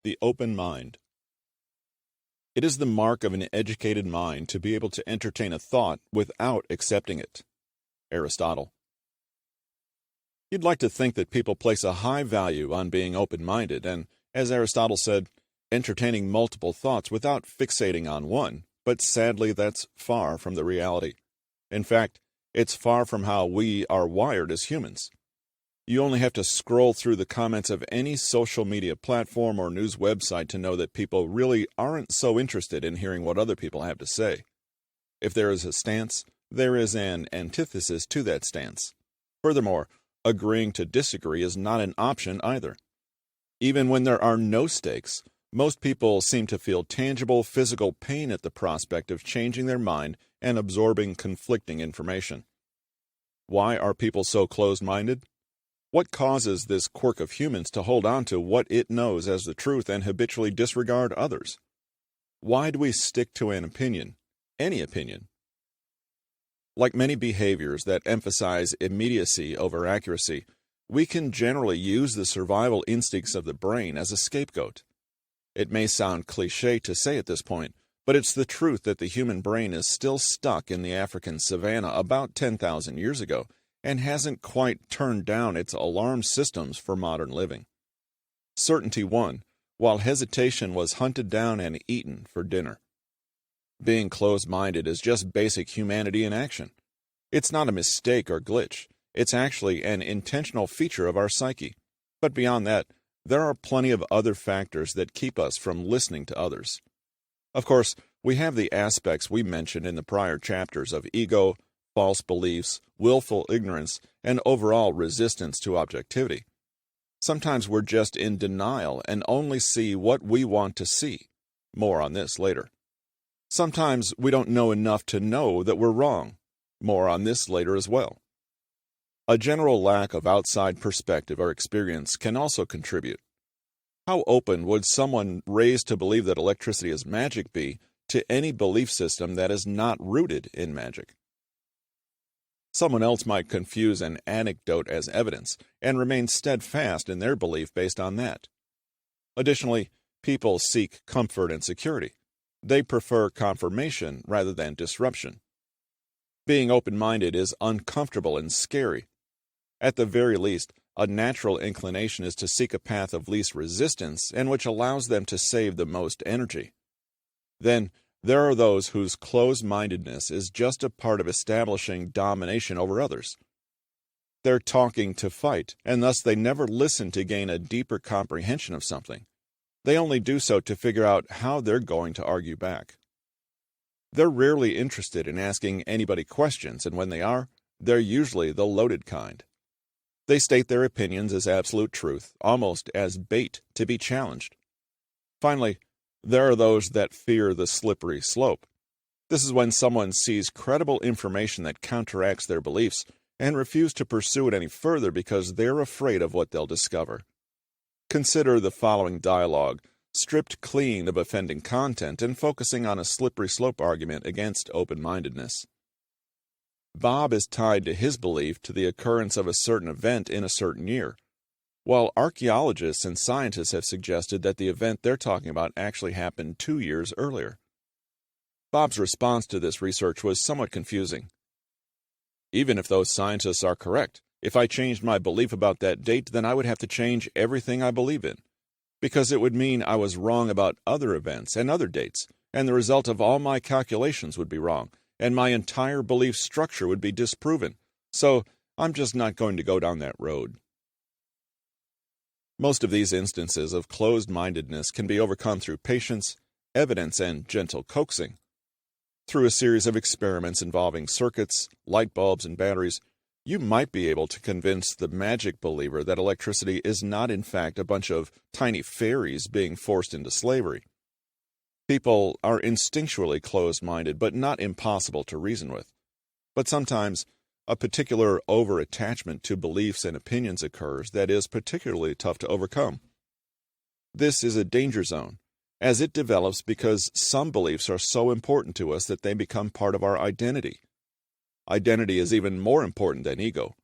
The open mind. It is the mark of an educated mind to be able to entertain a thought without accepting it. Aristotle. You'd like to think that people place a high value on being open-minded and, as Aristotle said, entertaining multiple thoughts without fixating on one, but sadly that's far from the reality. In fact, it's far from how we are wired as humans. You only have to scroll through the comments of any social media platform or news website to know that people really aren't so interested in hearing what other people have to say. If there is a stance, there is an antithesis to that stance. Furthermore, agreeing to disagree is not an option either. Even when there are no stakes, most people seem to feel tangible physical pain at the prospect of changing their mind and absorbing conflicting information. Why are people so closed-minded? What causes this quirk of humans to hold on to what it knows as the truth and habitually disregard others? Why do we stick to an opinion, any opinion? Like many behaviors that emphasize immediacy over accuracy, we can generally use the survival instincts of the brain as a scapegoat. It may sound cliché to say at this point, but it's the truth that the human brain is still stuck in the African savanna about 10,000 years ago and hasn't quite turned down its alarm systems for modern living. Certainty won, while hesitation was hunted down and eaten for dinner. Being closed-minded is just basic humanity in action. It's not a mistake or glitch. It's actually an intentional feature of our psyche. But beyond that, there are plenty of other factors that keep us from listening to others. Of course, we have the aspects we mentioned in the prior chapters of ego, false beliefs, willful ignorance, and overall resistance to objectivity. Sometimes we're just in denial and only see what we want to see. More on this later. Sometimes we don't know enough to know that we're wrong. More on this later as well. A general lack of outside perspective or experience can also contribute. How open would someone raised to believe that electricity is magic be to any belief system that is not rooted in magic? Someone else might confuse an anecdote as evidence and remain steadfast in their belief based on that. Additionally, people seek comfort and security. They prefer confirmation rather than disruption. Being open-minded is uncomfortable and scary. At the very least, a natural inclination is to seek a path of least resistance and which allows them to save the most energy. Then, there are those whose closed-mindedness is just a part of establishing domination over others. They're talking to fight, and thus they never listen to gain a deeper comprehension of something. They only do so to figure out how they're going to argue back. They're rarely interested in asking anybody questions, and when they are, they're usually the loaded kind. They state their opinions as absolute truth, almost as bait to be challenged. Finally, there are those that fear the slippery slope. This is when someone sees credible information that counteracts their beliefs and refuse to pursue it any further because they're afraid of what they'll discover. Consider the following dialogue, stripped clean of offending content and focusing on a slippery slope argument against open-mindedness. Bob is tied to his belief to the occurrence of a certain event in a certain year, while archaeologists and scientists have suggested that the event they're talking about actually happened 2 years earlier. Bob's response to this research was somewhat confusing. Even if those scientists are correct, if I changed my belief about that date, then I would have to change everything I believe in, because it would mean I was wrong about other events and other dates, and the result of all my calculations would be wrong, and my entire belief structure would be disproven. So I'm just not going to go down that road. Most of these instances of closed-mindedness can be overcome through patience, evidence, and gentle coaxing. Through a series of experiments involving circuits, light bulbs, and batteries, you might be able to convince the magic believer that electricity is not in fact a bunch of tiny fairies being forced into slavery. People are instinctually closed-minded, but not impossible to reason with. But sometimes, a particular overattachment to beliefs and opinions occurs that is particularly tough to overcome. This is a danger zone, as it develops because some beliefs are so important to us that they become part of our identity. Identity is even more important than ego.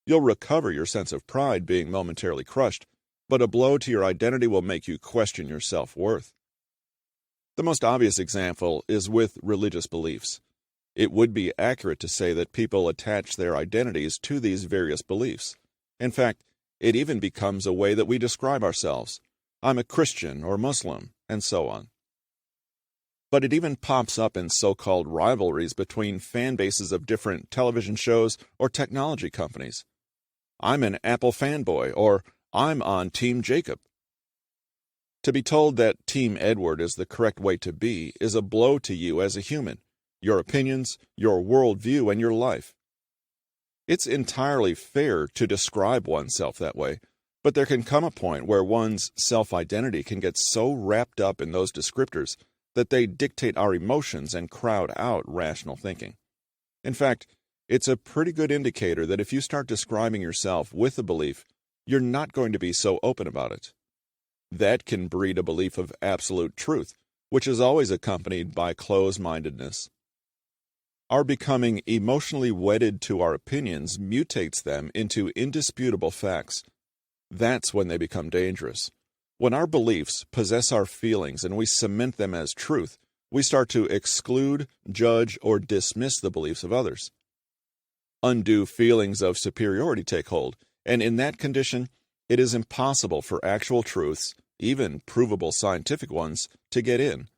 You'll recover your sense of pride being momentarily crushed, but a blow to your identity will make you question your self-worth. The most obvious example is with religious beliefs. It would be accurate to say that people attach their identities to these various beliefs. In fact, it even becomes a way that we describe ourselves. I'm a Christian or Muslim, and so on. But it even pops up in so-called rivalries between fan bases of different television shows or technology companies. I'm an Apple fanboy, or I'm on Team Jacob. To be told that Team Edward is the correct way to be is a blow to you as a human, your opinions, your worldview, and your life. It's entirely fair to describe oneself that way, but there can come a point where one's self-identity can get so wrapped up in those descriptors that they dictate our emotions and crowd out rational thinking. In fact, it's a pretty good indicator that if you start describing yourself with a belief, you're not going to be so open about it. That can breed a belief of absolute truth, which is always accompanied by close-mindedness. Our becoming emotionally wedded to our opinions mutates them into indisputable facts. That's when they become dangerous. When our beliefs possess our feelings and we cement them as truth, we start to exclude, judge, or dismiss the beliefs of others. Undue feelings of superiority take hold, and in that condition, it is impossible for actual truths, even provable scientific ones, to get in.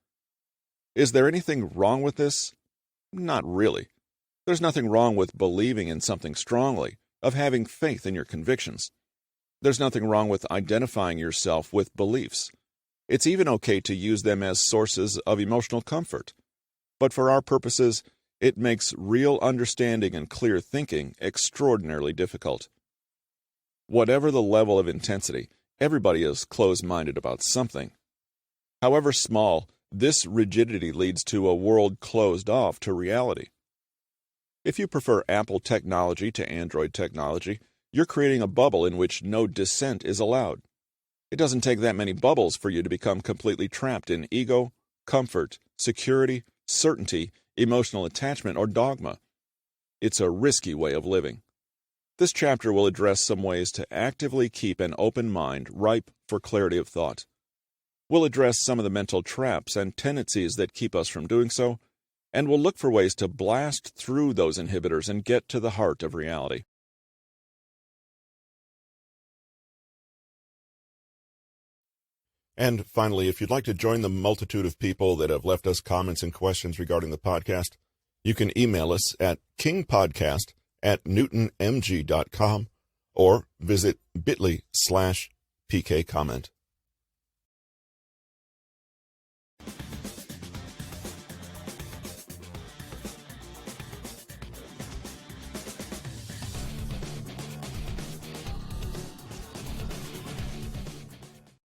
Is there anything wrong with this? Not really. There's nothing wrong with believing in something strongly, of having faith in your convictions. There's nothing wrong with identifying yourself with beliefs. It's even okay to use them as sources of emotional comfort. But for our purposes, it makes real understanding and clear thinking extraordinarily difficult. Whatever the level of intensity, everybody is close-minded about something. However small, this rigidity leads to a world closed off to reality. If you prefer Apple technology to Android technology, you're creating a bubble in which no dissent is allowed. It doesn't take that many bubbles for you to become completely trapped in ego, comfort, security, certainty, emotional attachment, or dogma. It's a risky way of living. This chapter will address some ways to actively keep an open mind ripe for clarity of thought. We'll address some of the mental traps and tendencies that keep us from doing so, and we'll look for ways to blast through those inhibitors and get to the heart of reality. And finally, if you'd like to join the multitude of people that have left us comments and questions regarding the podcast, you can email us at kingpodcast@newtonmg.com or visit bit.ly/pkcomment.